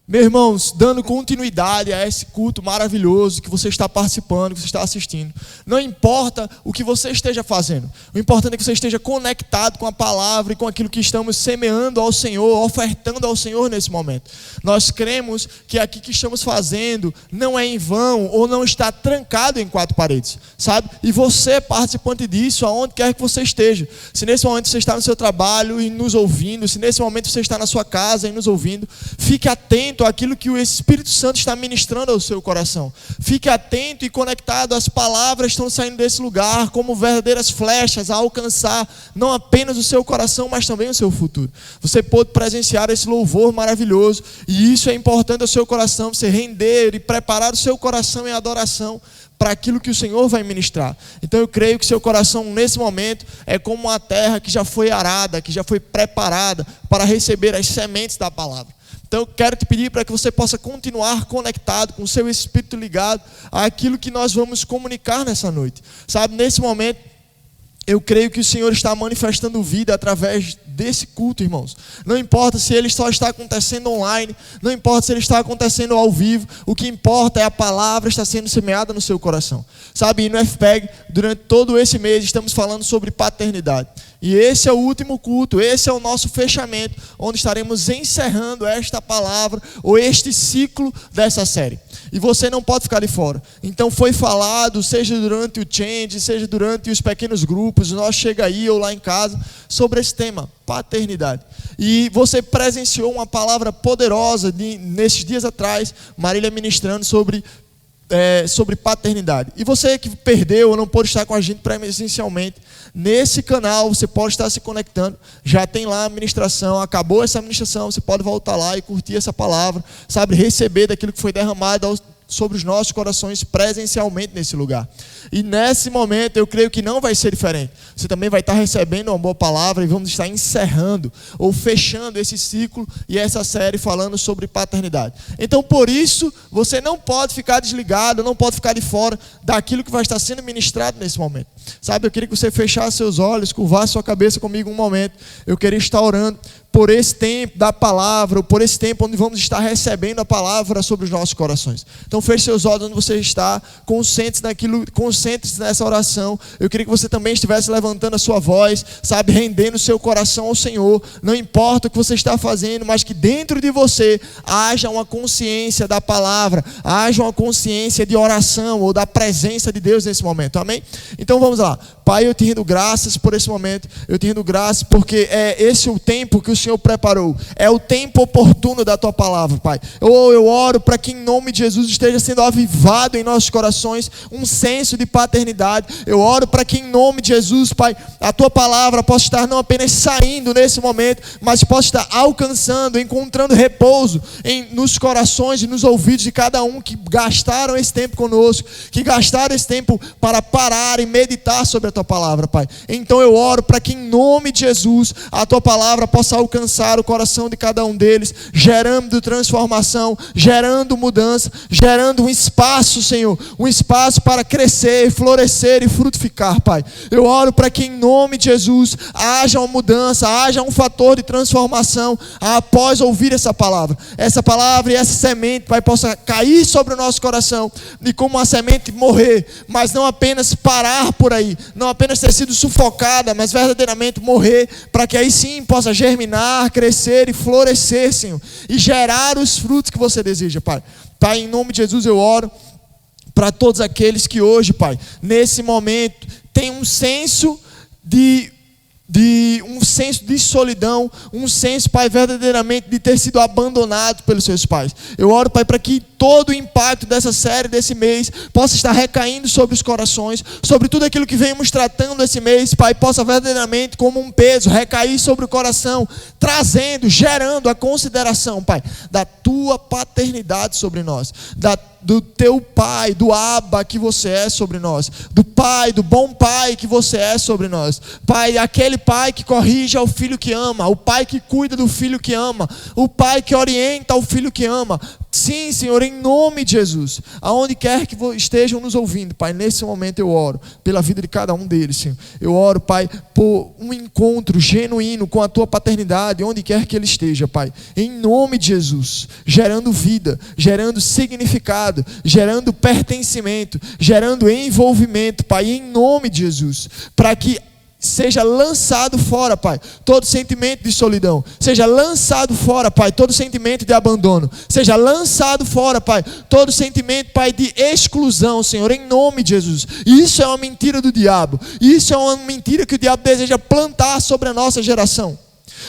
Meus irmãos, dando continuidade a esse culto maravilhoso que você está participando, que você está assistindo. Não importa o que você esteja fazendo. O importante é que você esteja conectado com a palavra e com aquilo que estamos semeando ao Senhor, ofertando ao Senhor nesse momento. Nós cremos que aqui que estamos fazendo não é em vão ou não está trancado em quatro paredes, sabe? E você é participante disso, aonde quer que você esteja. Se nesse momento você está no seu trabalho e nos ouvindo, se nesse momento você está na sua casa e nos ouvindo, fique atento àquilo que o Espírito Santo está ministrando ao seu coração. Fique atento e conectado. As palavras estão saindo desse lugar como verdadeiras flechas a alcançar não apenas o seu coração, mas também o seu futuro. Você pode presenciar esse louvor maravilhoso, e isso é importante ao seu coração, você render e preparar o seu coração em adoração para aquilo que o Senhor vai ministrar. Então eu creio que seu coração nesse momento é como uma terra que já foi arada, que já foi preparada para receber as sementes da palavra. Então eu quero te pedir para que você possa continuar conectado, com o seu espírito ligado àquilo que nós vamos comunicar nessa noite. Sabe, nesse momento, eu creio que o Senhor está manifestando vida através desse culto, irmãos. Não importa se ele só está acontecendo online, não importa se ele está acontecendo ao vivo, o que importa é a palavra estar sendo semeada no seu coração. Sabe, e no FPEG, durante todo esse mês, estamos falando sobre paternidade. E esse é o último culto, esse é o nosso fechamento, onde estaremos encerrando esta palavra, ou este ciclo dessa série. E você não pode ficar de fora. Então foi falado, seja durante o Change, seja durante os pequenos grupos, nós chega aí ou lá em casa, sobre esse tema, paternidade. E você presenciou uma palavra poderosa nesses dias atrás, Marília ministrando sobre paternidade. E você que perdeu ou não pôde estar com a gente presencialmente, nesse canal você pode estar se conectando, já tem lá a ministração, acabou essa ministração, você pode voltar lá e curtir essa palavra, sabe, receber daquilo que foi derramado sobre os nossos corações presencialmente nesse lugar. E nesse momento eu creio que não vai ser diferente. Você também vai estar recebendo uma boa palavra e vamos estar encerrando ou fechando esse ciclo e essa série falando sobre paternidade. Então por isso você não pode ficar desligado, não pode ficar de fora daquilo que vai estar sendo ministrado nesse momento. Sabe, eu queria que você fechasse seus olhos, curvasse sua cabeça comigo um momento. Eu queria estar orando por esse tempo da palavra, ou por esse tempo onde vamos estar recebendo a palavra sobre os nossos corações. Então feche seus olhos onde você está, concentre-se nessa oração. Eu queria que você também estivesse levantando a sua voz, sabe, rendendo o seu coração ao Senhor. Não importa o que você está fazendo, mas que dentro de você haja uma consciência da palavra, haja uma consciência de oração ou da presença de Deus nesse momento, amém? Então vamos lá. Pai, eu te rendo graças por esse momento, eu te rendo graças porque é esse o tempo que o Senhor preparou, é o tempo oportuno da tua palavra, Pai. Eu oro para que em nome de Jesus esteja sendo avivado em nossos corações um senso de paternidade. Eu oro para que em nome de Jesus, Pai, a tua palavra possa estar não apenas saindo nesse momento, mas possa estar alcançando, encontrando repouso nos corações e nos ouvidos de cada um que gastaram esse tempo conosco, que gastaram esse tempo para parar e meditar sobre a tua palavra, Pai. Então eu oro para que em nome de Jesus a tua palavra possa alcançar o coração de cada um deles, gerando transformação, gerando mudança, gerando um espaço, Senhor, um espaço para crescer, florescer e frutificar, Pai. Eu oro para que em nome de Jesus haja uma mudança, haja um fator de transformação após ouvir essa palavra e essa semente, Pai, possa cair sobre o nosso coração e como uma semente morrer, mas não apenas parar por aí, não apenas ter sido sufocada, mas verdadeiramente morrer, para que aí sim possa germinar, crescer e florescer, Senhor, e gerar os frutos que você deseja, Pai. Pai, em nome de Jesus eu oro para todos aqueles que hoje, Pai, nesse momento, têm um senso de solidão, um senso, Pai, verdadeiramente de ter sido abandonado pelos seus pais. Eu oro, Pai, para que todo o impacto dessa série, desse mês, possa estar recaindo sobre os corações, sobre tudo aquilo que venhamos tratando esse mês, Pai, possa verdadeiramente, como um peso, recair sobre o coração, trazendo, gerando a consideração, Pai, da tua paternidade sobre nós, do teu Pai, do Abba que você é sobre nós, do Pai, do bom Pai que você é sobre nós, Pai, aquele Pai que corrige ao filho que ama, o Pai que cuida do filho que ama, o Pai que orienta ao filho que ama, Sim, Senhor, em nome de Jesus. Aonde quer que estejam nos ouvindo, Pai, nesse momento eu oro pela vida de cada um deles, Senhor. Eu oro, Pai, por um encontro genuíno com a Tua paternidade, onde quer que ele esteja, Pai. Em nome de Jesus, gerando vida, gerando significado, gerando pertencimento, gerando envolvimento, Pai, em nome de Jesus. Para que seja lançado fora, Pai, todo sentimento de solidão. Seja lançado fora, Pai, todo sentimento de abandono. Seja lançado fora, Pai, todo sentimento, Pai, de exclusão, Senhor, em nome de Jesus. Isso é uma mentira do diabo. Isso é uma mentira que o diabo deseja plantar sobre a nossa geração.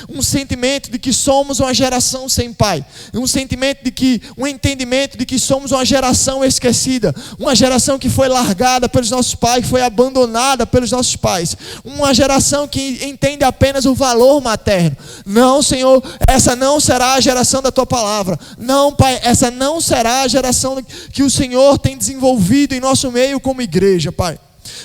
Um sentimento de que somos uma geração sem pai, um entendimento de que somos uma geração esquecida, uma geração que foi largada pelos nossos pais, que foi abandonada pelos nossos pais, uma geração que entende apenas o valor materno. Não, Senhor, essa não será a geração da Tua palavra. Não, Pai, essa não será a geração que o Senhor tem desenvolvido em nosso meio como igreja, Pai.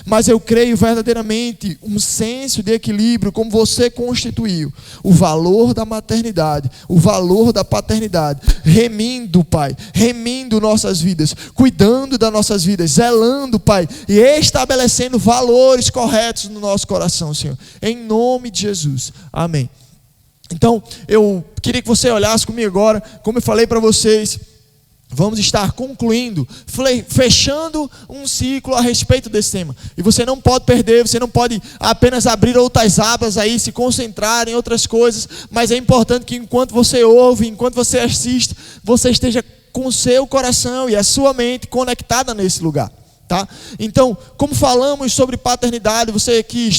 Mas eu creio verdadeiramente um senso de equilíbrio, como você constituiu, o valor da maternidade, o valor da paternidade, remindo, Pai, remindo nossas vidas, cuidando das nossas vidas, zelando, Pai, e estabelecendo valores corretos no nosso coração, Senhor, em nome de Jesus, amém. Então, eu queria que você olhasse comigo agora, como eu falei para vocês, vamos estar concluindo, fechando um ciclo a respeito desse tema. E você não pode perder, você não pode apenas abrir outras abas aí, se concentrar em outras coisas, mas é importante que enquanto você ouve, enquanto você assiste, você esteja com o seu coração e a sua mente conectada nesse lugar. Tá? Então, como falamos sobre paternidade, você que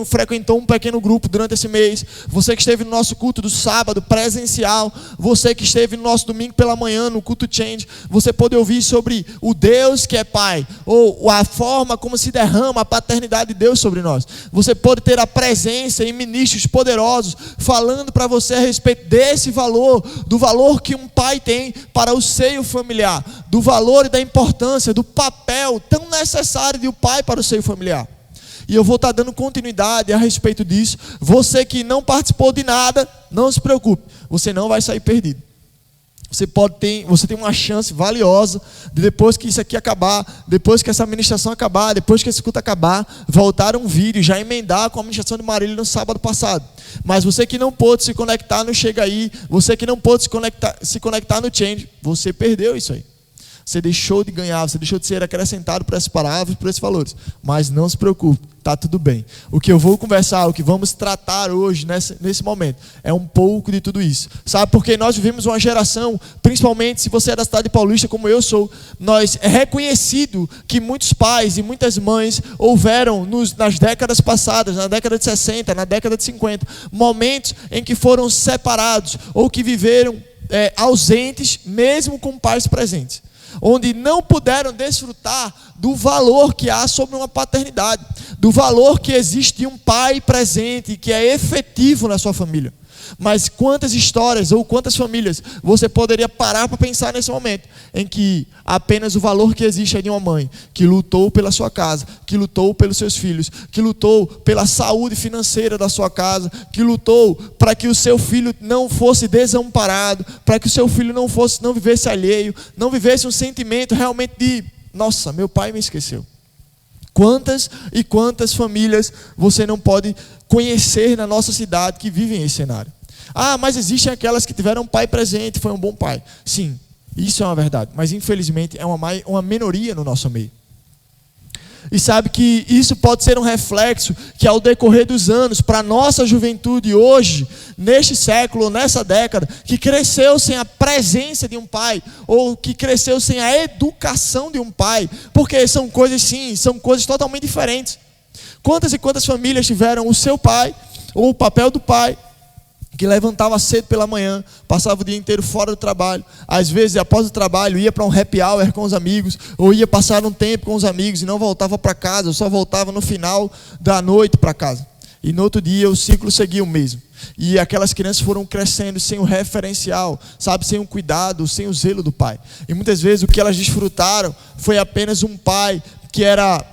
frequentou um pequeno grupo durante esse mês, você que esteve no nosso culto do sábado presencial, você que esteve no nosso domingo pela manhã no culto Change, você pode ouvir sobre o Deus que é Pai, ou a forma como se derrama a paternidade de Deus sobre nós. Você pode ter a presença em ministros poderosos falando para você a respeito desse valor, do valor que um pai tem para o seio familiar, do valor e da importância, do papel tão necessário de um pai para o seio familiar. E eu vou estar dando continuidade a respeito disso. Você que não participou de nada, não se preocupe, você não vai sair perdido. Você tem uma chance valiosa de, depois que isso aqui acabar, depois que essa ministração acabar, depois que esse culto acabar, voltar um vídeo, já emendar com a ministração de Marília no sábado passado. Mas você que não pôde se conectar no Chega Aí, você que não pôde se conectar no Change, você perdeu isso aí. Você deixou de ganhar, você deixou de ser acrescentado por essas palavras, por esses valores. Mas não se preocupe, está tudo bem. O que eu vou conversar, o que vamos tratar hoje, nesse momento, é um pouco de tudo isso. Sabe, porque nós vivemos uma geração, principalmente se você é da cidade de Paulista, como eu sou, é reconhecido que muitos pais e muitas mães houveram nas décadas passadas, na década de 60, na década de 50, momentos em que foram separados ou que viveram ausentes, mesmo com pais presentes, onde não puderam desfrutar do valor que há sobre uma paternidade, do valor que existe de um pai presente, que é efetivo na sua família. Mas quantas histórias ou quantas famílias você poderia parar para pensar nesse momento, em que apenas o valor que existe é de uma mãe, que lutou pela sua casa, que lutou pelos seus filhos, que lutou pela saúde financeira da sua casa, que lutou para que o seu filho não fosse desamparado, para que o seu filho não vivesse alheio, não vivesse um sentimento realmente de, nossa, meu pai me esqueceu. Quantas e quantas famílias você não pode conhecer na nossa cidade que vivem esse cenário? Ah, mas existem aquelas que tiveram um pai presente, foi um bom pai. Sim, isso é uma verdade, mas infelizmente é uma minoria no nosso meio. E sabe que isso pode ser um reflexo que ao decorrer dos anos, para a nossa juventude hoje, neste século, nessa década, que cresceu sem a presença de um pai, ou que cresceu sem a educação de um pai, porque são coisas totalmente diferentes. Quantas e quantas famílias tiveram o seu pai, ou o papel do pai, que levantava cedo pela manhã, passava o dia inteiro fora do trabalho, às vezes após o trabalho ia para um happy hour com os amigos, ou ia passar um tempo com os amigos e não voltava para casa, ou só voltava no final da noite para casa. E no outro dia o ciclo seguia o mesmo. E aquelas crianças foram crescendo sem o referencial, sabe, sem o cuidado, sem o zelo do pai. E muitas vezes o que elas desfrutaram foi apenas um pai que era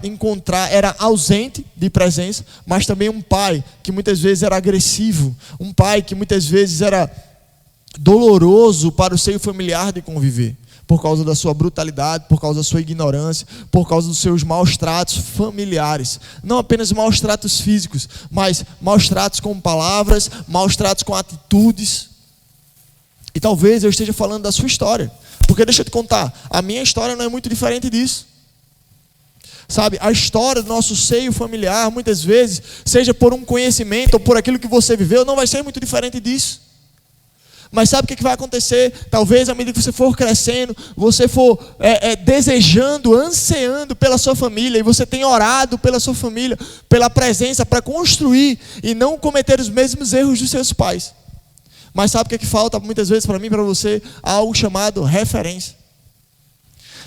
ausente de presença, mas também um pai que muitas vezes era agressivo, um pai que muitas vezes era doloroso para o seio familiar de conviver, por causa da sua brutalidade, por causa da sua ignorância, por causa dos seus maus tratos familiares. Não apenas maus tratos físicos, mas maus tratos com palavras, maus tratos com atitudes. E talvez eu esteja falando da sua história, porque deixa eu te contar, a minha história não é muito diferente disso. Sabe, a história do nosso seio familiar, muitas vezes, seja por um conhecimento ou por aquilo que você viveu, não vai ser muito diferente disso. Mas sabe o que vai acontecer? Talvez à medida que você for crescendo, você for desejando, ansiando pela sua família, e você tem orado pela sua família, pela presença, para construir e não cometer os mesmos erros dos seus pais. Mas sabe o que falta muitas vezes para mim e para você? Algo chamado referência.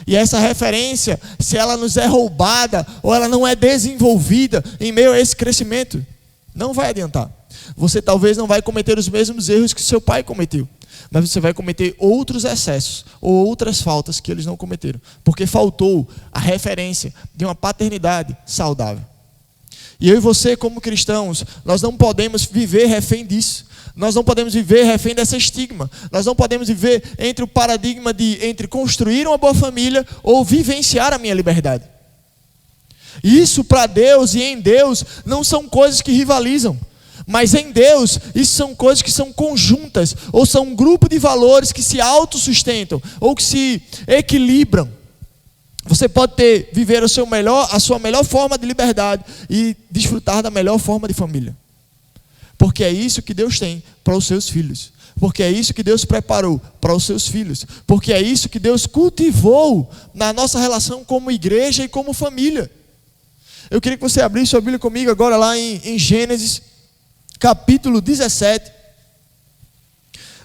E essa referência, se ela nos é roubada ou ela não é desenvolvida em meio a esse crescimento, não vai adiantar. Você talvez não vai cometer os mesmos erros que seu pai cometeu, mas você vai cometer outros excessos ou outras faltas que eles não cometeram, porque faltou a referência de uma paternidade saudável. E eu e você, como cristãos, nós não podemos viver refém disso. Nós não podemos viver refém dessa estigma. Nós não podemos viver entre o paradigma entre construir uma boa família ou vivenciar a minha liberdade. Isso para Deus e em Deus não são coisas que rivalizam. Mas em Deus, isso são coisas que são conjuntas, ou são um grupo de valores que se autossustentam, ou que se equilibram. Você pode viver a sua melhor forma de liberdade e desfrutar da melhor forma de família. Porque é isso que Deus tem para os seus filhos. Porque é isso que Deus preparou para os seus filhos. Porque é isso que Deus cultivou na nossa relação como igreja e como família. Eu queria que você abrisse sua Bíblia comigo agora lá em Gênesis, capítulo 17,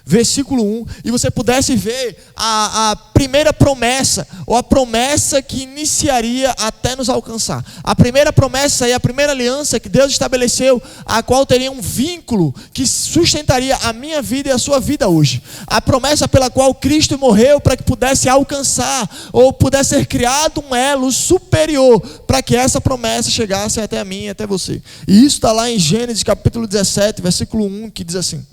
versículo 1, e você pudesse ver a primeira promessa, ou a promessa que iniciaria até nos alcançar. A primeira promessa e a primeira aliança que Deus estabeleceu, a qual teria um vínculo que sustentaria a minha vida e a sua vida hoje. A promessa pela qual Cristo morreu para que pudesse alcançar, ou pudesse ser criado um elo superior, para que essa promessa chegasse até a mim e até você. E isso está lá em Gênesis capítulo 17, versículo 1, que diz assim: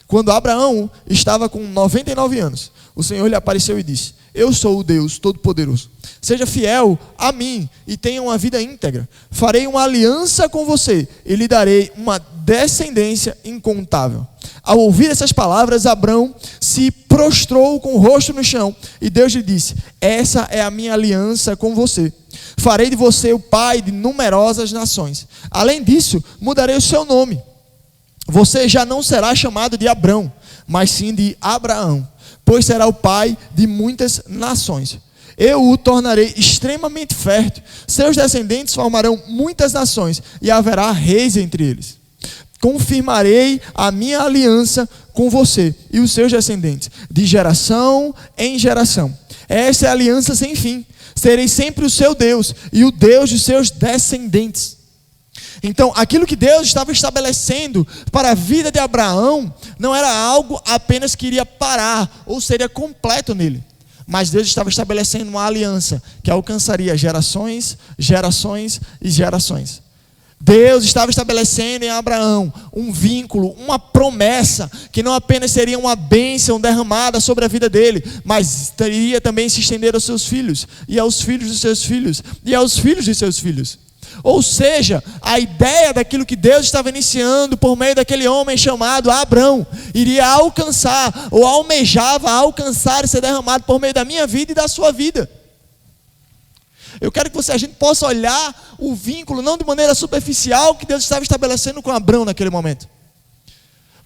quando Abraão estava com 99 anos, o Senhor lhe apareceu e disse: eu sou o Deus Todo-Poderoso. Seja fiel a mim e tenha uma vida íntegra. Farei uma aliança com você e lhe darei uma descendência incontável. Ao ouvir essas palavras, Abraão se prostrou com o rosto no chão e Deus lhe disse: essa é a minha aliança com você. Farei de você o pai de numerosas nações. Além disso, mudarei o seu nome. Você já não será chamado de Abrão, mas sim de Abraão, pois será o pai de muitas nações. Eu o tornarei extremamente fértil. Seus descendentes formarão muitas nações e haverá reis entre eles. Confirmarei a minha aliança com você e os seus descendentes, de geração em geração. Essa é a aliança sem fim. Serei sempre o seu Deus e o Deus dos seus descendentes. Então, aquilo que Deus estava estabelecendo para a vida de Abraão não era algo apenas que iria parar ou seria completo nele. Mas Deus estava estabelecendo uma aliança que alcançaria gerações, gerações e gerações. Deus estava estabelecendo em Abraão um vínculo, uma promessa, que não apenas seria uma bênção derramada sobre a vida dele, mas iria também se estender aos seus filhos, e aos filhos dos seus filhos, e aos filhos de seus filhos. Ou seja, a ideia daquilo que Deus estava iniciando por meio daquele homem chamado Abrão, iria alcançar, ou almejava alcançar e ser derramado por meio da minha vida e da sua vida. Eu quero que a gente possa olhar o vínculo, não de maneira superficial, que Deus estava estabelecendo com Abrão naquele momento,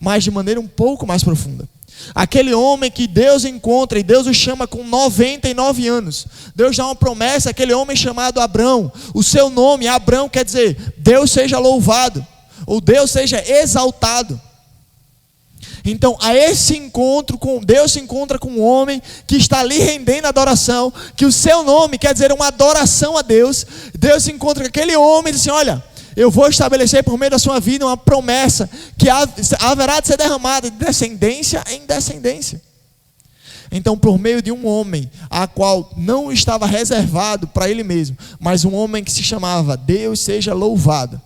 mas de maneira um pouco mais profunda. Aquele homem que Deus encontra e Deus o chama com 99 anos. Deus dá uma promessa àquele homem chamado Abrão. O seu nome, Abrão, quer dizer Deus seja louvado, ou Deus seja exaltado. Então, a esse encontro com Deus, se encontra com um homem que está ali rendendo adoração, que o seu nome quer dizer uma adoração a Deus. Deus se encontra com aquele homem e diz assim: olha, eu vou estabelecer por meio da sua vida uma promessa que haverá de ser derramada de descendência em descendência. Então, por meio de um homem, a qual não estava reservado para ele mesmo, mas um homem que se chamava Deus seja louvado,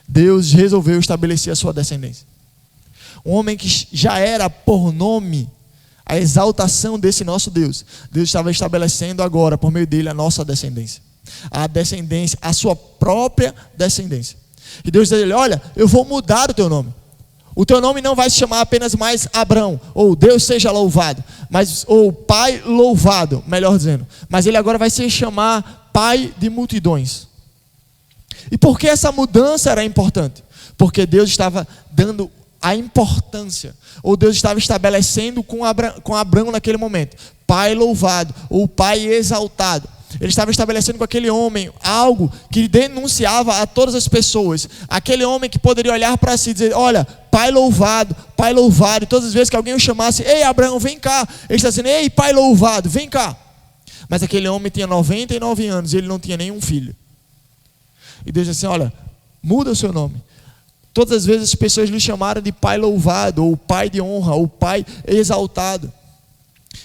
Deus resolveu estabelecer a sua descendência. Um homem que já era por nome a exaltação desse nosso Deus. Deus estava estabelecendo agora, por meio dele, a nossa descendência. A descendência, a sua própria descendência. E Deus diz a ele: olha, eu vou mudar o teu nome. O teu nome não vai se chamar apenas mais Abrão, ou Deus seja louvado, ou Pai louvado, melhor dizendo. Mas ele agora vai se chamar Pai de multidões. E por que essa mudança era importante? Porque Deus estava dando a importância, ou Deus estava estabelecendo com Abrão naquele momento, Pai louvado, ou Pai exaltado. Ele estava estabelecendo com aquele homem algo que denunciava a todas as pessoas. Aquele homem que poderia olhar para si e dizer: olha, Pai louvado, Pai louvado. E todas as vezes que alguém o chamasse: ei, Abraão, vem cá. Ele está dizendo: ei, Pai louvado, vem cá. Mas aquele homem tinha 99 anos e ele não tinha nenhum filho. E Deus disse assim: olha, muda o seu nome. Todas as vezes as pessoas lhe chamaram de Pai louvado, ou Pai de honra, ou Pai exaltado.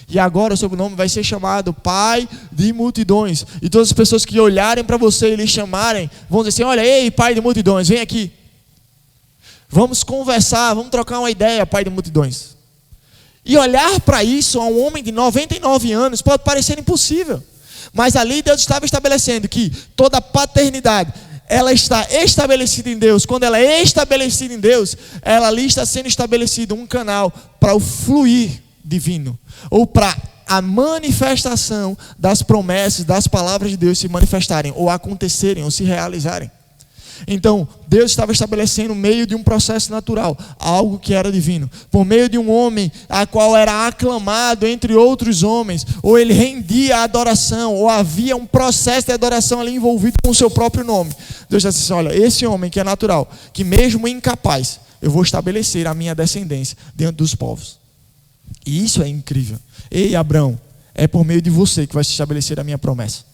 E agora o seu nome vai ser chamado Pai de multidões. E todas as pessoas que olharem para você e lhe chamarem, vão dizer assim: olha, ei, Pai de multidões, vem aqui. Vamos conversar, vamos trocar uma ideia, Pai de multidões. E olhar para isso a um homem de 99 anos pode parecer impossível. Mas ali Deus estava estabelecendo que toda a paternidade, ela está estabelecida em Deus. Quando ela é estabelecida em Deus, ela ali está sendo estabelecido um canal para o fluir divino, ou para a manifestação das promessas, das palavras de Deus se manifestarem, ou acontecerem, ou se realizarem. Então, Deus estava estabelecendo meio de um processo natural, algo que era divino, por meio de um homem a qual era aclamado entre outros homens, ou ele rendia a adoração, ou havia um processo de adoração ali envolvido com o seu próprio nome. Deus disse assim: olha, esse homem que é natural, que mesmo incapaz, eu vou estabelecer a minha descendência diante dos povos. E isso é incrível. Ei, Abraão, é por meio de você que vai se estabelecer a minha promessa.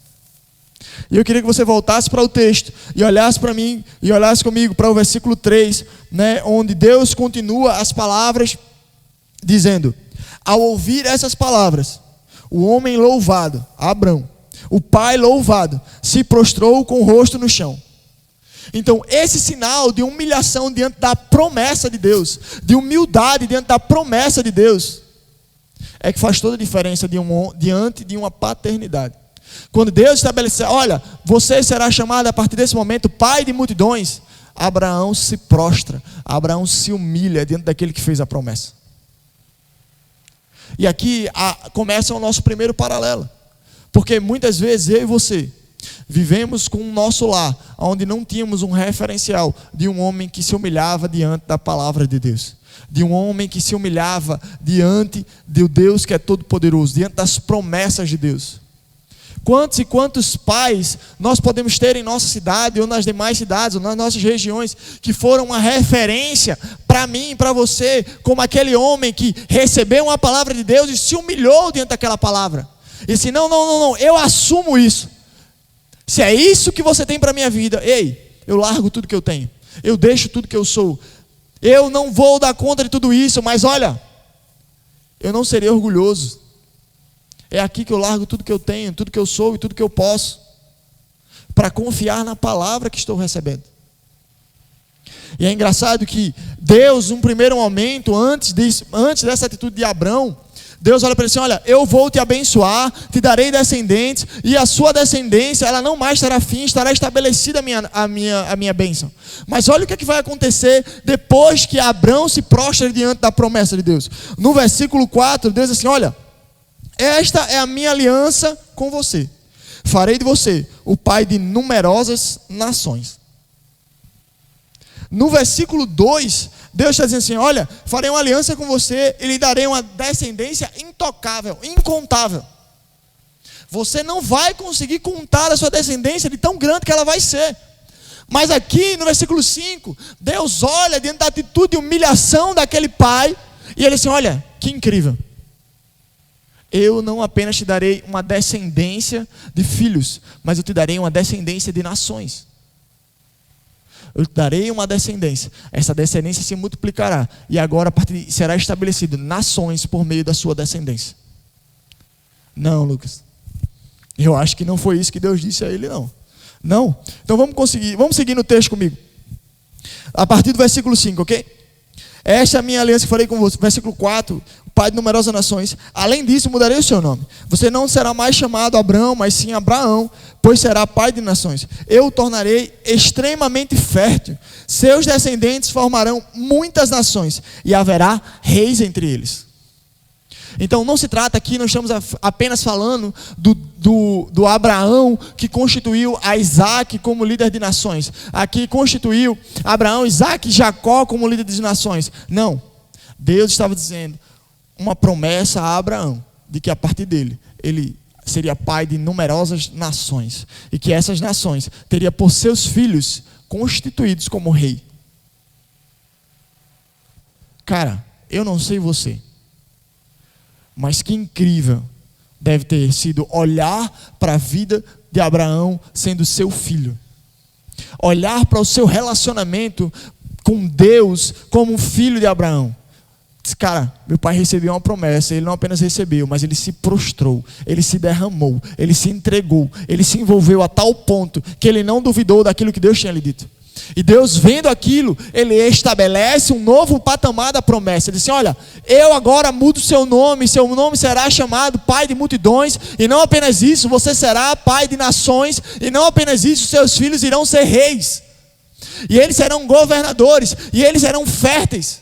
E eu queria que você voltasse para o texto e olhasse para mim e olhasse comigo para o versículo 3, né, onde Deus continua as palavras dizendo: ao ouvir essas palavras, o homem louvado, Abraão, o pai louvado, se prostrou com o rosto no chão. Então, esse sinal de humilhação diante da promessa de Deus, de humildade diante da promessa de Deus, é que faz toda a diferença diante de uma paternidade. Quando Deus estabelecer: olha, você será chamado a partir desse momento Pai de multidões, Abraão se prostra, Abraão se humilha diante daquele que fez a promessa. E aqui começa o nosso primeiro paralelo, porque muitas vezes eu e você vivemos com o nosso lar, onde não tínhamos um referencial de um homem que se humilhava diante da palavra de Deus, de um homem que se humilhava diante do Deus que é todo poderoso, diante das promessas de Deus. Quantos e quantos pais nós podemos ter em nossa cidade ou nas demais cidades ou nas nossas regiões que foram uma referência para mim e para você, como aquele homem que recebeu uma palavra de Deus e se humilhou diante daquela palavra e disse: não, eu assumo isso. Se é isso que você tem para a minha vida, ei, eu largo tudo que eu tenho, eu deixo tudo que eu sou, eu não vou dar conta de tudo isso, mas olha, eu não serei orgulhoso. É aqui que eu largo tudo que eu tenho, tudo que eu sou e tudo que eu posso, para confiar na palavra que estou recebendo. E é engraçado que Deus, num primeiro momento, antes dessa atitude de Abrão, Deus olha para ele assim: olha, eu vou te abençoar, te darei descendentes, e a sua descendência, ela não mais terá fim, estará estabelecida a minha bênção. Mas olha o que vai acontecer depois que Abrão se prostra diante da promessa de Deus. No versículo 4, Deus diz assim: olha, esta é a minha aliança com você. Farei de você o pai de numerosas nações. No versículo 2, Deus está dizendo assim: olha, farei uma aliança com você e lhe darei uma descendência intocável, incontável. Você não vai conseguir contar a sua descendência de tão grande que ela vai ser. Mas aqui no versículo 5, Deus olha diante da atitude de humilhação daquele pai e ele diz assim: olha, que incrível. Eu não apenas te darei uma descendência de filhos, mas eu te darei uma descendência de nações. Eu te darei uma descendência. Essa descendência se multiplicará. E agora será estabelecido nações por meio da sua descendência. Não, Lucas. Eu acho que não foi isso que Deus disse a ele, não. Não. Então vamos seguir no texto comigo. A partir do versículo 5, ok? Esta é a minha aliança que farei com você. Versículo 4. Pai de numerosas nações. Além disso, mudarei o seu nome. Você não será mais chamado Abrão, mas sim Abraão, pois será pai de nações. Eu o tornarei extremamente fértil. Seus descendentes formarão muitas nações, e haverá reis entre eles. Então não se trata aqui, nós estamos apenas falando do Abraão que constituiu a Isaac como líder de nações. Aqui constituiu Abraão, Isaac e Jacó como líder de nações. Não, Deus estava dizendo uma promessa a Abraão, de que a partir dele, ele seria pai de numerosas nações. E que essas nações teria por seus filhos constituídos como rei. Cara, eu não sei você, mas que incrível deve ter sido olhar para a vida de Abraão sendo seu filho. Olhar para o seu relacionamento com Deus como um filho de Abraão. Cara, meu pai recebeu uma promessa. Ele não apenas recebeu, mas ele se prostrou, ele se derramou, ele se entregou, ele se envolveu a tal ponto que ele não duvidou daquilo que Deus tinha lhe dito. E Deus, vendo aquilo, ele estabelece um novo patamar da promessa. Ele diz assim: olha, eu agora mudo seu nome será chamado pai de multidões. E não apenas isso, você será pai de nações. E não apenas isso, seus filhos irão ser reis. E eles serão governadores, e eles serão férteis.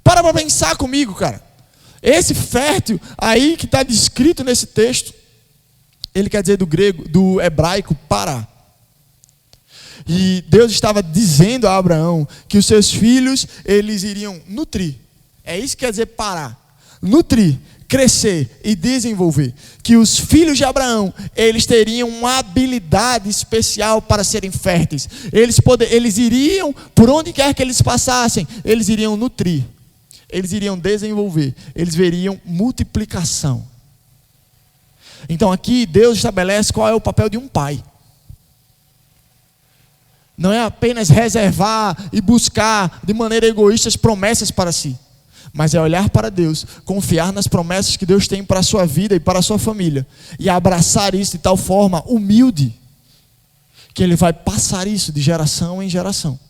Para pensar comigo, cara. Esse fértil aí que está descrito nesse texto, ele quer dizer do hebraico parar. E Deus estava dizendo a Abraão que os seus filhos, eles iriam nutrir. É isso que quer dizer parar. Nutrir, crescer e desenvolver. Que os filhos de Abraão, eles teriam uma habilidade especial para serem férteis. Eles iriam, por onde quer que eles passassem, eles iriam nutrir. Eles iriam desenvolver. Eles veriam multiplicação. Então aqui Deus estabelece qual é o papel de um pai. Não é apenas reservar e buscar de maneira egoísta as promessas para si, mas é olhar para Deus, confiar nas promessas que Deus tem para a sua vida e para a sua família, e abraçar isso de tal forma humilde, que Ele vai passar isso de geração em geração.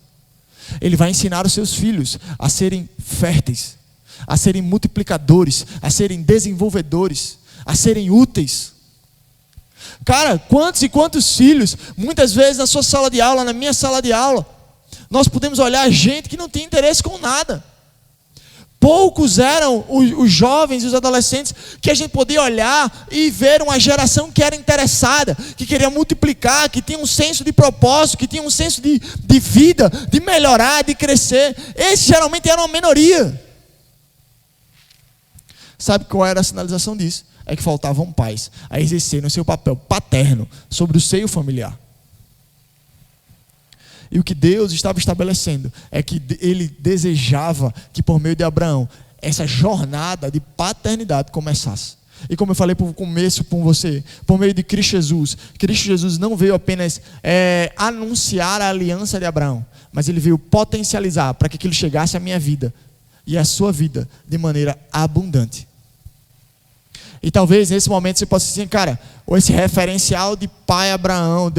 Ele vai ensinar os seus filhos a serem férteis, a serem multiplicadores, a serem desenvolvedores, a serem úteis. Cara, quantos e quantos filhos, muitas vezes na sua sala de aula, na minha sala de aula, nós podemos olhar gente que não tem interesse com nada. Poucos eram os jovens e os adolescentes que a gente podia olhar e ver uma geração que era interessada, que queria multiplicar, que tinha um senso de propósito, que tinha um senso de vida, de melhorar, de crescer. Esses geralmente eram a minoria. Sabe qual era a sinalização disso? É que faltavam pais a exercerem o seu papel paterno sobre o seio familiar. E o que Deus estava estabelecendo é que Ele desejava que por meio de Abraão essa jornada de paternidade começasse. E como eu falei por começo com você, por meio de Cristo Jesus não veio apenas anunciar a aliança de Abraão, mas Ele veio potencializar para que aquilo chegasse à minha vida e à sua vida de maneira abundante. E talvez nesse momento você possa dizer, cara, esse referencial de pai Abraão,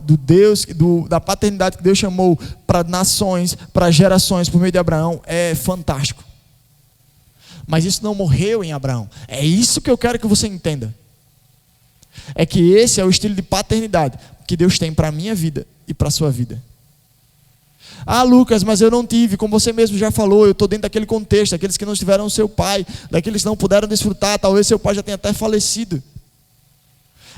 do Deus, da paternidade que Deus chamou para nações, para gerações por meio de Abraão, é fantástico. Mas isso não morreu em Abraão. É isso que eu quero que você entenda. É que esse é o estilo de paternidade que Deus tem para a minha vida e para a sua vida. Ah, Lucas, mas eu não tive, como você mesmo já falou, eu estou dentro daquele contexto, daqueles que não tiveram seu pai, daqueles que não puderam desfrutar, talvez seu pai já tenha até falecido.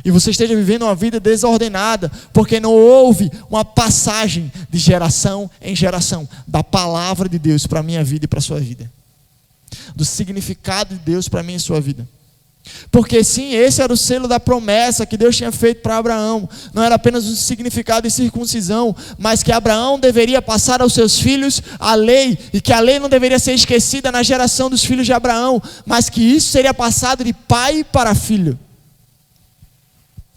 E você esteja vivendo uma vida desordenada, porque não houve uma passagem de geração em geração, da palavra de Deus para a minha vida e para a sua vida. Do significado de Deus para a minha e sua vida. Porque sim, esse era o selo da promessa que Deus tinha feito para Abraão. Não era apenas um significado de circuncisão, mas que Abraão deveria passar aos seus filhos a lei, e que a lei não deveria ser esquecida na geração dos filhos de Abraão, mas que isso seria passado de pai para filho.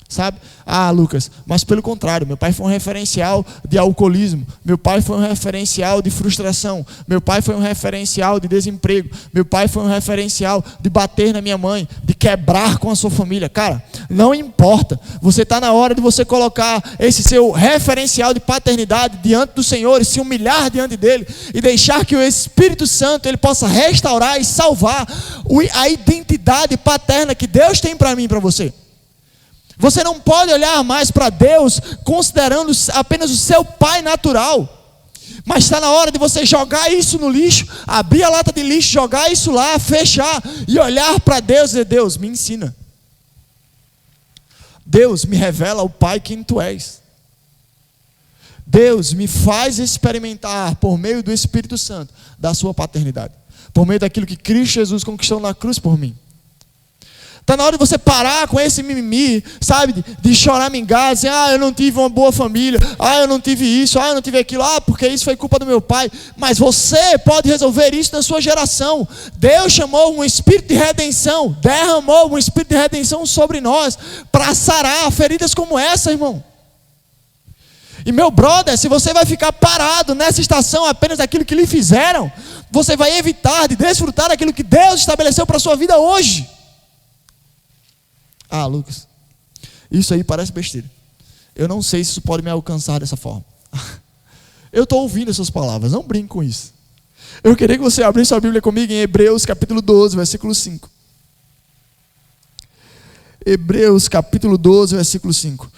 Sabe? Ah, Lucas, mas pelo contrário, meu pai foi um referencial de alcoolismo, meu pai foi um referencial de frustração, meu pai foi um referencial de desemprego, meu pai foi um referencial de bater na minha mãe, de quebrar com a sua família. Cara, Não importa. Você está na hora de você colocar esse seu referencial de paternidade diante do Senhor e se humilhar diante dele e deixar que o Espírito Santo ele possa restaurar e salvar a identidade paterna que Deus tem para mim e para você. Você não pode olhar mais para Deus considerando apenas o seu pai natural. Mas está na hora de você jogar isso no lixo, abrir a lata de lixo, jogar isso lá, fechar e olhar para Deus e dizer: Deus, me ensina. Deus, me revela o Pai quem Tu és. Deus, me faz experimentar por meio do Espírito Santo da Sua paternidade, por meio daquilo que Cristo Jesus conquistou na cruz por mim. Está na hora de você parar com esse mimimi, sabe? De choramingar, dizer: eu não tive uma boa família, eu não tive isso, eu não tive aquilo, porque isso foi culpa do meu pai. Mas você pode resolver isso na sua geração. Deus chamou um espírito de redenção, derramou um espírito de redenção sobre nós, para sarar feridas como essa, irmão. E meu brother, se você vai ficar parado nessa estação apenas daquilo que lhe fizeram, você vai evitar de desfrutar daquilo que Deus estabeleceu para a sua vida hoje. Lucas, isso aí parece besteira. Eu não sei se isso pode me alcançar dessa forma. Eu estou ouvindo essas palavras, não brinque com isso. Eu queria que você abrisse sua Bíblia comigo em Hebreus capítulo 12, versículo 5. Hebreus capítulo 12, versículo 5.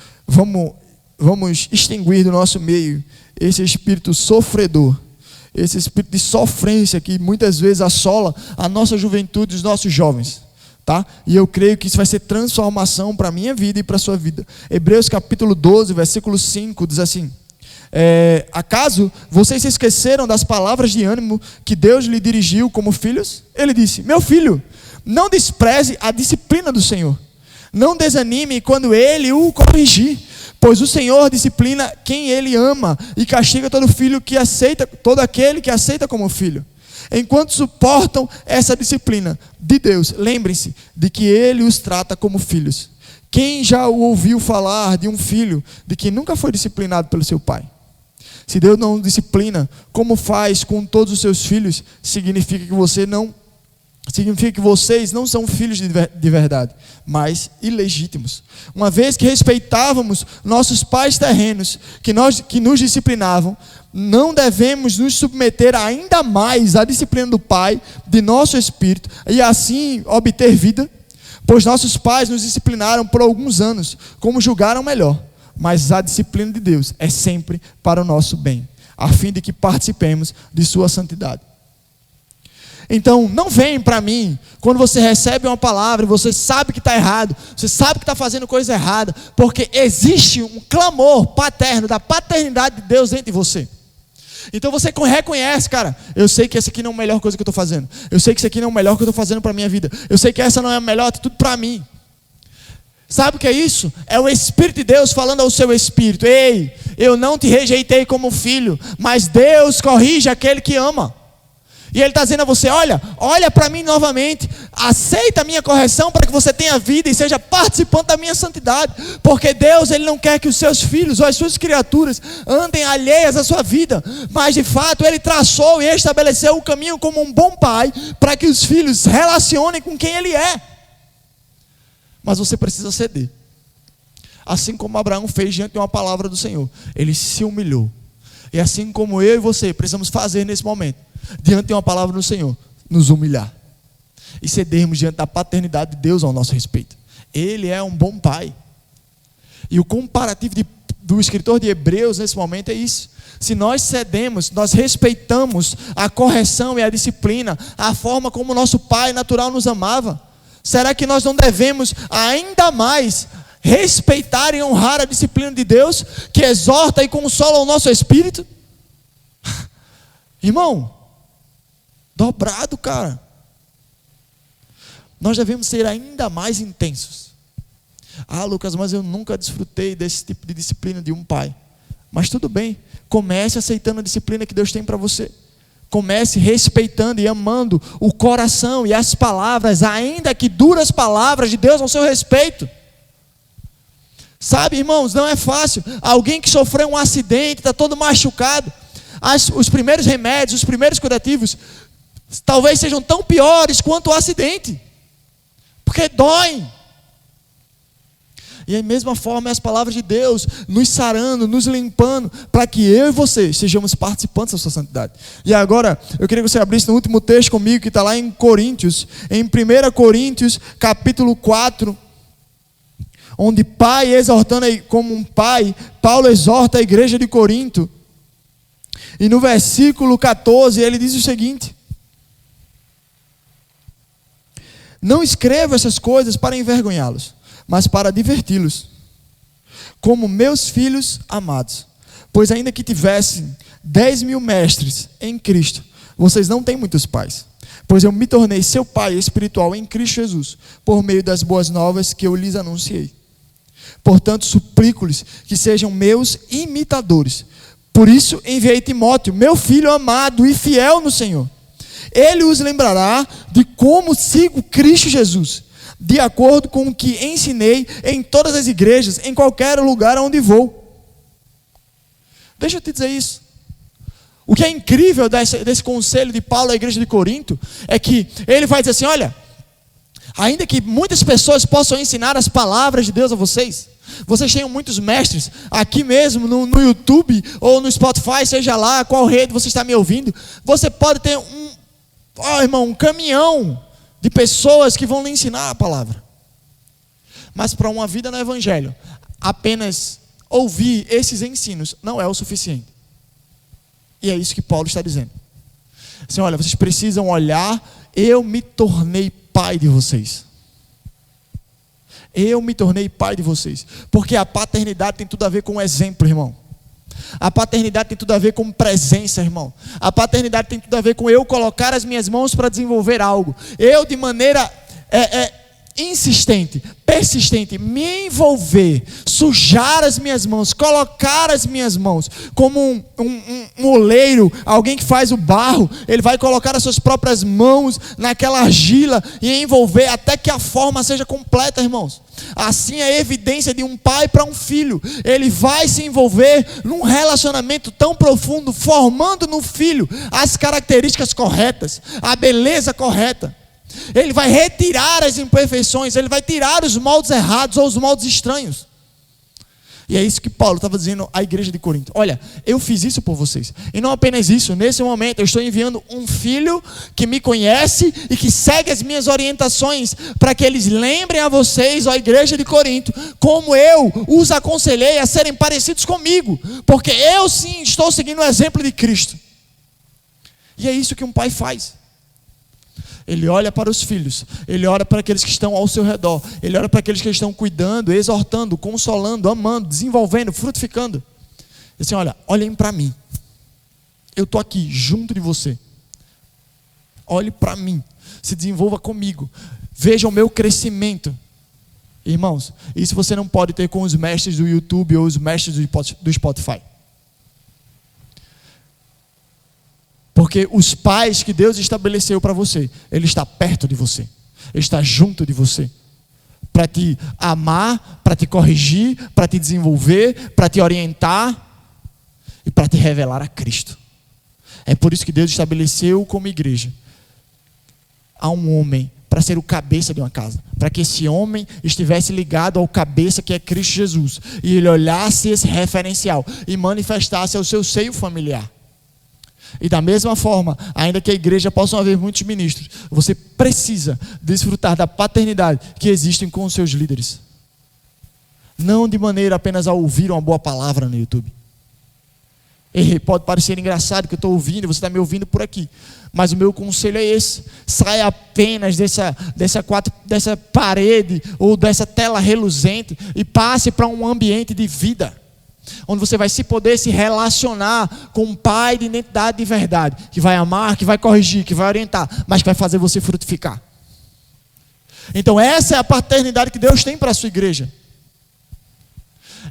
Vamos extinguir do nosso meio esse espírito sofredor, esse espírito de sofrência que muitas vezes assola a nossa juventude e os nossos jovens. Tá? E eu creio que isso vai ser transformação para a minha vida e para a sua vida. Hebreus capítulo 12, versículo 5 diz assim: acaso vocês se esqueceram das palavras de ânimo que Deus lhe dirigiu como filhos? Ele disse: meu filho, não despreze a disciplina do Senhor. Não desanime quando Ele o corrigir, pois o Senhor disciplina quem Ele ama e castiga todo aquele que aceita como filho. Enquanto suportam essa disciplina de Deus, lembrem-se de que Ele os trata como filhos. Quem já ouviu falar de um filho de que nunca foi disciplinado pelo seu pai? Se Deus não disciplina, como faz com todos os seus filhos, significa que vocês não são filhos de verdade, mas ilegítimos. Uma vez que respeitávamos nossos pais terrenos, que nos disciplinavam, não devemos nos submeter ainda mais à disciplina do Pai, de nosso espírito, e assim obter vida? Pois nossos pais nos disciplinaram por alguns anos, como julgaram melhor. Mas a disciplina de Deus é sempre para o nosso bem, a fim de que participemos de sua santidade. Então, não vem para mim, quando você recebe uma palavra e você sabe que está errado, você sabe que está fazendo coisa errada, porque existe um clamor paterno, da paternidade de Deus dentro de você. Então você reconhece: cara, eu sei que essa aqui não é a melhor coisa que eu estou fazendo, eu sei que isso aqui não é o melhor que eu estou fazendo para a minha vida, eu sei que essa não é a melhor atitude para mim. Sabe o que é isso? É o Espírito de Deus falando ao seu espírito: ei, eu não te rejeitei como filho, mas Deus corrige aquele que ama. E Ele está dizendo a você: olha para mim novamente, aceita a minha correção para que você tenha vida e seja participante da minha santidade, porque Deus Ele não quer que os seus filhos ou as suas criaturas andem alheias à sua vida, mas de fato Ele traçou e estabeleceu o caminho como um bom pai, para que os filhos se relacionem com quem Ele é. Mas você precisa ceder, assim como Abraão fez diante de uma palavra do Senhor. Ele se humilhou, e assim como eu e você precisamos fazer nesse momento, diante de uma palavra do Senhor, nos humilhar e cedermos diante da paternidade de Deus ao nosso respeito. Ele é um bom pai. E o comparativo do escritor de Hebreus nesse momento é isso: se nós cedemos, nós respeitamos a correção e a disciplina, a forma como o nosso pai natural nos amava, será que nós não devemos ainda mais respeitar e honrar a disciplina de Deus, que exorta e consola o nosso espírito? Irmão, dobrado, cara. Nós devemos ser ainda mais intensos. Lucas, mas eu nunca desfrutei desse tipo de disciplina de um pai. Mas tudo bem, comece aceitando a disciplina que Deus tem para você. Comece respeitando e amando o coração e as palavras, ainda que duras palavras de Deus ao seu respeito. Sabe, irmãos, não é fácil. Alguém que sofreu um acidente, está todo machucado, os primeiros remédios, os primeiros curativos talvez sejam tão piores quanto o acidente, porque dói. E a mesma forma é as palavras de Deus, nos sarando, nos limpando, para que eu e você sejamos participantes da sua santidade. E agora, eu queria que você abrisse no último texto comigo, que está lá em Coríntios, em 1 Coríntios, capítulo 4, onde pai, exortando como um pai, Paulo exorta a igreja de Corinto. E no versículo 14, ele diz o seguinte: não escrevo essas coisas para envergonhá-los, mas para diverti-los, como meus filhos amados. Pois ainda que tivessem 10.000 mestres em Cristo, vocês não têm muitos pais. Pois eu me tornei seu pai espiritual em Cristo Jesus, por meio das boas novas que eu lhes anunciei. Portanto, suplico-lhes que sejam meus imitadores. Por isso enviei Timóteo, meu filho amado e fiel no Senhor. Ele os lembrará de como sigo Cristo Jesus, de acordo com o que ensinei em todas as igrejas, em qualquer lugar onde vou. Deixa eu te dizer isso. O que é incrível desse conselho de Paulo à igreja de Corinto é que ele vai dizer assim: olha, ainda que muitas pessoas possam ensinar as palavras de Deus a vocês, vocês tenham muitos mestres, aqui mesmo no YouTube ou no Spotify, seja lá qual rede você está me ouvindo, você pode ter um caminhão de pessoas que vão lhe ensinar a palavra. Mas para uma vida no Evangelho, apenas ouvir esses ensinos não é o suficiente. E é isso que Paulo está dizendo. Assim, olha, vocês precisam olhar, eu me tornei pai de vocês. Eu me tornei pai de vocês. Porque a paternidade tem tudo a ver com exemplo, irmão. A paternidade tem tudo a ver com presença, irmão. A paternidade tem tudo a ver com eu colocar as minhas mãos para desenvolver algo. Eu, de maneira insistente, persistente, me envolver, sujar as minhas mãos, colocar as minhas mãos, como um oleiro, alguém que faz o barro, ele vai colocar as suas próprias mãos naquela argila e envolver até que a forma seja completa, irmãos. Assim é a evidência de um pai para um filho. Ele vai se envolver num relacionamento tão profundo, formando no filho as características corretas, a beleza correta. Ele vai retirar as imperfeições, ele vai tirar os moldes errados ou os moldes estranhos. E é isso que Paulo estava dizendo à igreja de Corinto. Olha, eu fiz isso por vocês. E não apenas isso, nesse momento eu estou enviando um filho que me conhece e que segue as minhas orientações, para que eles lembrem a vocês, à igreja de Corinto, como eu os aconselhei a serem parecidos comigo. Porque eu sim estou seguindo o exemplo de Cristo. E é isso que um pai faz. Ele olha para os filhos, ele olha para aqueles que estão ao seu redor, ele olha para aqueles que estão cuidando, exortando, consolando, amando, desenvolvendo, frutificando. E assim, olha, olhem para mim. Eu estou aqui junto de você. Olhe para mim, se desenvolva comigo, veja o meu crescimento. Irmãos, isso você não pode ter com os mestres do YouTube ou os mestres do Spotify. Porque os pais que Deus estabeleceu para você, Ele está perto de você, Ele está junto de você, para te amar, para te corrigir, para te desenvolver, para te orientar e para te revelar a Cristo. É por isso que Deus estabeleceu como igreja a um homem para ser o cabeça de uma casa, para que esse homem estivesse ligado ao cabeça que é Cristo Jesus, e ele olhasse esse referencial e manifestasse ao seu seio familiar. E da mesma forma, ainda que a igreja possa haver muitos ministros, você precisa desfrutar da paternidade que existem com os seus líderes. Não de maneira apenas a ouvir uma boa palavra no YouTube. E pode parecer engraçado que eu estou ouvindo, você está me ouvindo por aqui. Mas o meu conselho é esse: saia apenas dessa parede ou dessa tela reluzente e passe para um ambiente de vida, onde você vai poder se relacionar com um pai de identidade de verdade, que vai amar, que vai corrigir, que vai orientar, mas que vai fazer você frutificar. Então essa é a paternidade que Deus tem para a sua igreja.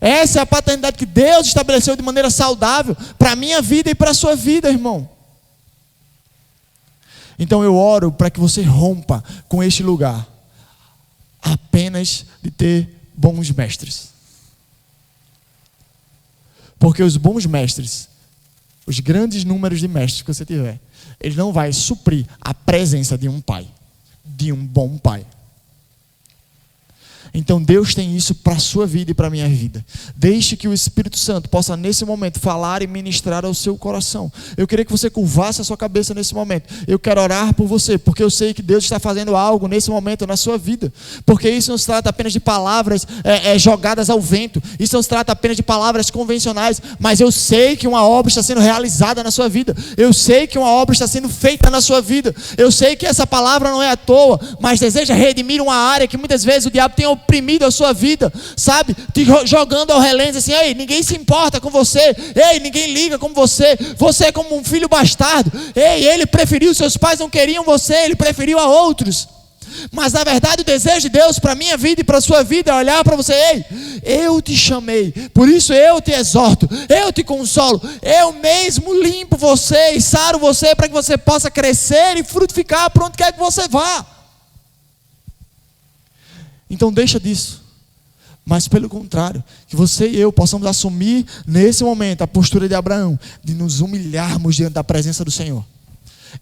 Essa é a paternidade que Deus estabeleceu de maneira saudável para a minha vida e para a sua vida, irmão. Então eu oro para que você rompa com este lugar apenas de ter bons mestres. Porque os bons mestres, os grandes números de mestres que você tiver, ele não vai suprir a presença de um pai, de um bom pai. Então Deus tem isso para a sua vida e para a minha vida. Deixe que o Espírito Santo possa nesse momento falar e ministrar ao seu coração. Eu queria que você curvasse a sua cabeça nesse momento. Eu quero orar por você, porque eu sei que Deus está fazendo algo nesse momento na sua vida. Porque isso não se trata apenas de palavras jogadas ao vento. Isso não se trata apenas de palavras convencionais. Mas eu sei que uma obra está sendo realizada na sua vida. Eu sei que uma obra está sendo feita na sua vida. Eu sei que essa palavra não é à toa, mas deseja redimir uma área que muitas vezes o diabo tem oprimido a sua vida, sabe? Te jogando ao relento assim, ei, ninguém se importa com você, ei, ninguém liga com você, você é como um filho bastardo, ei, ele preferiu, seus pais não queriam você, ele preferiu a outros. Mas na verdade o desejo de Deus para a minha vida e para a sua vida é olhar para você, ei, eu te chamei, por isso eu te exorto, eu te consolo, eu mesmo limpo você e saro você para que você possa crescer e frutificar para onde quer que você vá. Então deixa disso, mas pelo contrário, que você e eu possamos assumir nesse momento a postura de Abraão, de nos humilharmos diante da presença do Senhor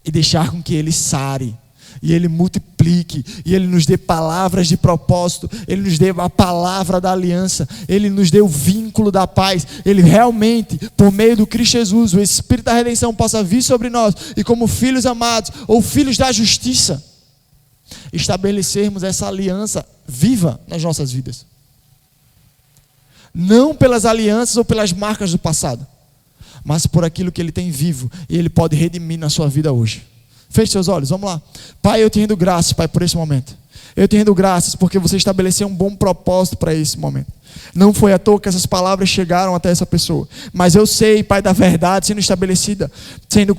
e deixar com que Ele sare e Ele multiplique, e Ele nos dê palavras de propósito, Ele nos dê a palavra da aliança, Ele nos dê o vínculo da paz, Ele realmente, por meio do Cristo Jesus, o Espírito da redenção possa vir sobre nós, e como filhos amados, ou filhos da justiça, estabelecermos essa aliança viva nas nossas vidas. Não pelas alianças ou pelas marcas do passado, mas por aquilo que Ele tem vivo, e Ele pode redimir na sua vida hoje. Feche seus olhos, vamos lá. Pai, eu te rendo graças, Pai, por esse momento. Eu te rendo graças porque você estabeleceu um bom propósito para esse momento. Não foi à toa que essas palavras chegaram até essa pessoa. Mas eu sei, Pai, da verdade sendo estabelecida, sendo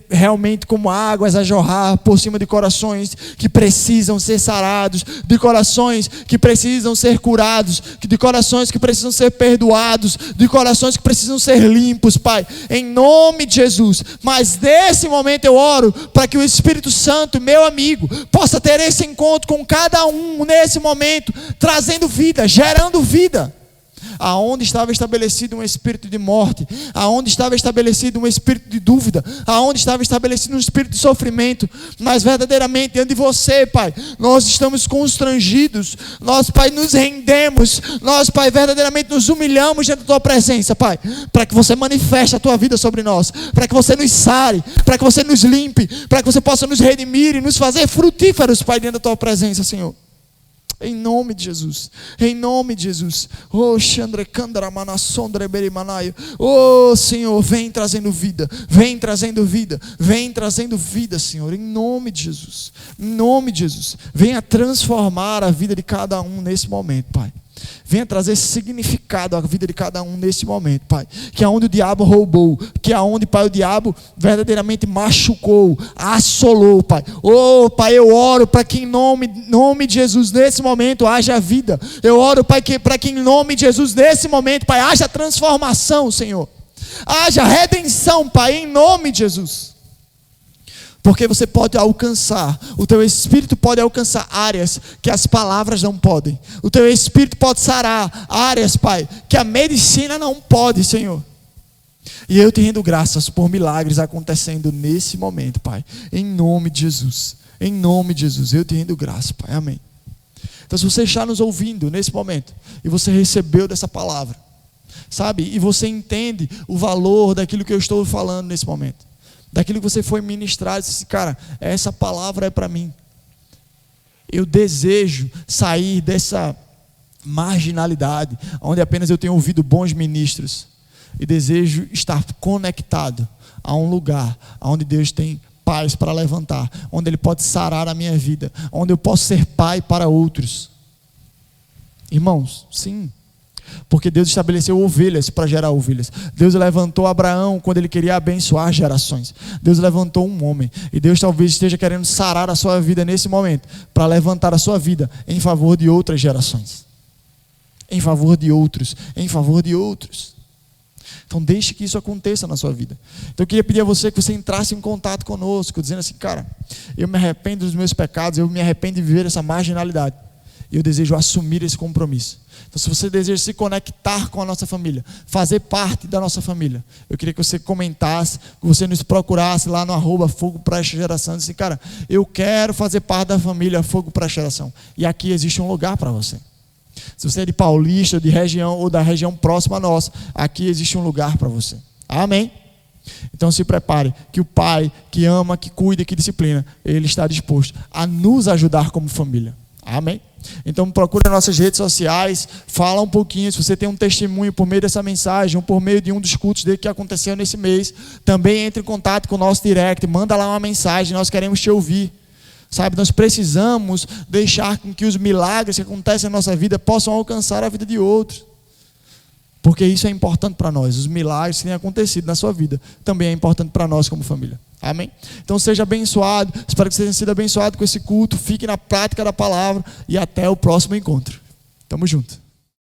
realmente como águas a jorrar por cima de corações que precisam ser sarados, de corações que precisam ser curados, de corações que precisam ser perdoados, de corações que precisam ser limpos, Pai, em nome de Jesus. Mas nesse momento eu oro para que o Espírito Santo, meu amigo, possa ter esse encontro com cada um nesse momento, trazendo vida, gerando vida. Aonde estava estabelecido um espírito de morte, aonde estava estabelecido um espírito de dúvida, aonde estava estabelecido um espírito de sofrimento, mas verdadeiramente diante de você, Pai, nós estamos constrangidos, nós, Pai, nos rendemos, nós, Pai, verdadeiramente nos humilhamos diante da Tua presença, Pai, para que você manifeste a Tua vida sobre nós, para que você nos sare, para que você nos limpe, para que você possa nos redimir e nos fazer frutíferos, Pai, diante da Tua presença, Senhor. Em nome de Jesus, em nome de Jesus. Oh, oh Senhor, vem trazendo vida, vem trazendo vida, vem trazendo vida, Senhor, em nome de Jesus, em nome de Jesus. Venha transformar a vida de cada um nesse momento, Pai. Venha trazer esse significado à vida de cada um nesse momento, Pai. Que aonde o diabo roubou, que aonde, Pai, o diabo verdadeiramente machucou, assolou, Pai. Oh, Pai, eu oro para que em nome de Jesus nesse momento haja vida. Eu oro, Pai, para que em nome de Jesus nesse momento, Pai, haja transformação, Senhor. Haja redenção, Pai, em nome de Jesus. Porque você pode alcançar, o teu espírito pode alcançar áreas que as palavras não podem. O teu espírito pode sarar áreas, Pai, que a medicina não pode, Senhor. E eu te rendo graças por milagres acontecendo nesse momento, Pai. Em nome de Jesus. Em nome de Jesus. Eu te rendo graças, Pai. Amém. Então, se você está nos ouvindo nesse momento e você recebeu dessa palavra, sabe? E você entende o valor daquilo que eu estou falando nesse momento, daquilo que você foi ministrado, disse, cara, essa palavra é para mim. Eu desejo sair dessa marginalidade, onde apenas eu tenho ouvido bons ministros, e desejo estar conectado a um lugar onde Deus tem paz para levantar, onde Ele pode sarar a minha vida, onde eu posso ser pai para outros. Irmãos, sim. Porque Deus estabeleceu ovelhas para gerar ovelhas. Deus levantou Abraão quando Ele queria abençoar gerações. Deus levantou um homem. E Deus talvez esteja querendo sarar a sua vida nesse momento, para levantar a sua vida em favor de outras gerações. Em favor de outros. Em favor de outros. Então deixe que isso aconteça na sua vida. Então eu queria pedir a você que você entrasse em contato conosco, dizendo assim, cara, eu me arrependo dos meus pecados, eu me arrependo de viver essa marginalidade. E eu desejo assumir esse compromisso. Então, se você deseja se conectar com a nossa família, fazer parte da nossa família, eu queria que você comentasse, que você nos procurasse lá no @Fogo para esta geração, disse, cara, eu quero fazer parte da família Fogo para esta geração. E aqui existe um lugar para você. Se você é de Paulista, de região ou da região próxima a nossa, aqui existe um lugar para você. Amém? Então se prepare, que o Pai que ama, que cuida, que disciplina, Ele está disposto a nos ajudar como família. Amém? Então procure nas nossas redes sociais, fala um pouquinho, se você tem um testemunho por meio dessa mensagem, ou por meio de um dos cultos dele que aconteceu nesse mês, também entre em contato com o nosso direct, manda lá uma mensagem, nós queremos te ouvir. Sabe, nós precisamos deixar com que os milagres que acontecem na nossa vida possam alcançar a vida de outros. Porque isso é importante para nós. Os milagres que têm acontecido na sua vida também é importante para nós como família. Amém? Então seja abençoado. Espero que você tenha sido abençoado com esse culto. Fique na prática da palavra e até o próximo encontro. Tamo junto.